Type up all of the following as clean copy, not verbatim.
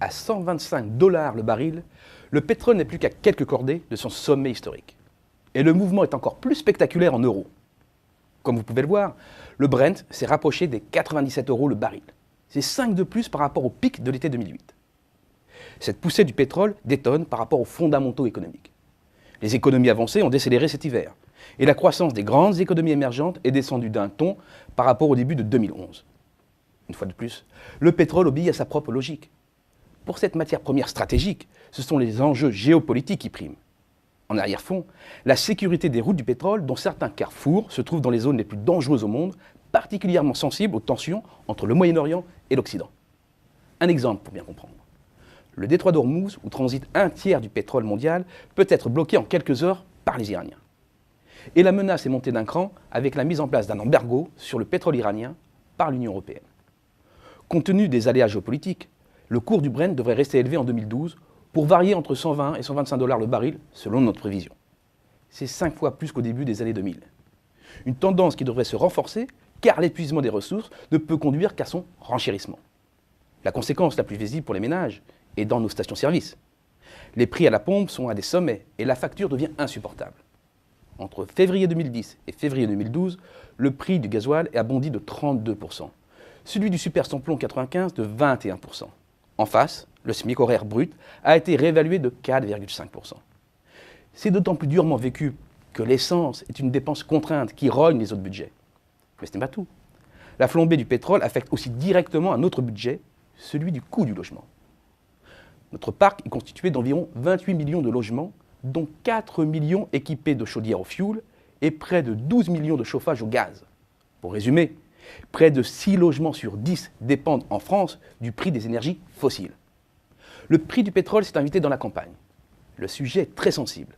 à 125 $ le baril, le pétrole n'est plus qu'à quelques cordées de son sommet historique. Et le mouvement est encore plus spectaculaire en euros. Comme vous pouvez le voir, le Brent s'est rapproché des 97 € le baril. C'est 5 de plus par rapport au pic de l'été 2008. Cette poussée du pétrole détonne par rapport aux fondamentaux économiques. Les économies avancées ont décéléré cet hiver, et la croissance des grandes économies émergentes est descendue d'un ton par rapport au début de 2011. Une fois de plus, le pétrole obéit à sa propre logique. Pour cette matière première stratégique, ce sont les enjeux géopolitiques qui priment. En arrière-fond, la sécurité des routes du pétrole, dont certains carrefours se trouvent dans les zones les plus dangereuses au monde, particulièrement sensibles aux tensions entre le Moyen-Orient et l'Occident. Un exemple pour bien comprendre. Le détroit d'Ormuz, où transite un tiers du pétrole mondial, peut être bloqué en quelques heures par les Iraniens. Et la menace est montée d'un cran avec la mise en place d'un embargo sur le pétrole iranien par l'Union européenne. Compte tenu des aléas géopolitiques, le cours du Brent devrait rester élevé en 2012 pour varier entre 120 et 125 $ le baril selon notre prévision. C'est 5 fois plus qu'au début des années 2000. Une tendance qui devrait se renforcer car l'épuisement des ressources ne peut conduire qu'à son renchérissement. La conséquence la plus visible pour les ménages est dans nos stations-service. Les prix à la pompe sont à des sommets et la facture devient insupportable. Entre février 2010 et février 2012, le prix du gasoil a bondi de 32%, celui du super samplon 95 de 21%. En face, le SMIC horaire brut a été réévalué de 4,5%. C'est d'autant plus durement vécu que l'essence est une dépense contrainte qui rogne les autres budgets. Mais ce n'est pas tout. La flambée du pétrole affecte aussi directement un autre budget, celui du coût du logement. Notre parc est constitué d'environ 28 millions de logements, dont 4 millions équipés de chaudières au fioul et près de 12 millions de chauffages au gaz. Pour résumer, près de 6 logements sur 10 dépendent en France du prix des énergies fossiles. Le prix du pétrole s'est invité dans la campagne. Le sujet est très sensible.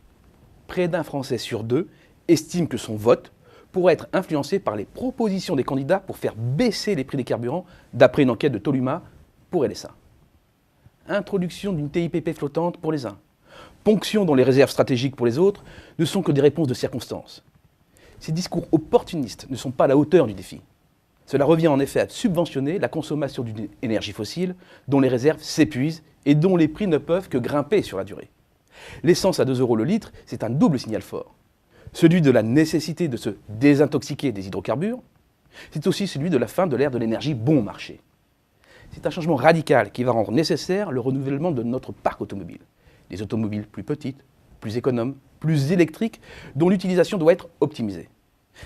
Près d'un Français sur 2 estime que son vote pourrait être influencé par les propositions des candidats pour faire baisser les prix des carburants, d'après une enquête de Toluma pour LSA. Introduction d'une TIPP flottante pour les uns, ponction dans les réserves stratégiques pour les autres, ne sont que des réponses de circonstances. Ces discours opportunistes ne sont pas à la hauteur du défi. Cela revient en effet à subventionner la consommation d'une énergie fossile dont les réserves s'épuisent et dont les prix ne peuvent que grimper sur la durée. L'essence à 2 € le litre, c'est un double signal fort. Celui de la nécessité de se désintoxiquer des hydrocarbures, c'est aussi celui de la fin de l'ère de l'énergie bon marché. C'est un changement radical qui va rendre nécessaire le renouvellement de notre parc automobile. Des automobiles plus petites, plus économes, plus électriques, dont l'utilisation doit être optimisée.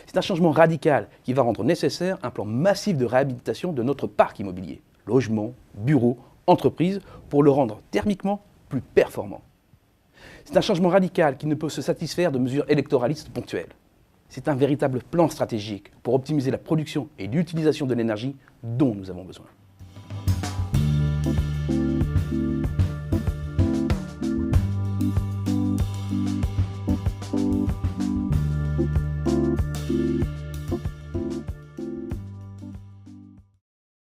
C'est un changement radical qui va rendre nécessaire un plan massif de réhabilitation de notre parc immobilier, logements, bureaux, entreprises, pour le rendre thermiquement plus performant. C'est un changement radical qui ne peut se satisfaire de mesures électoralistes ponctuelles. C'est un véritable plan stratégique pour optimiser la production et l'utilisation de l'énergie dont nous avons besoin.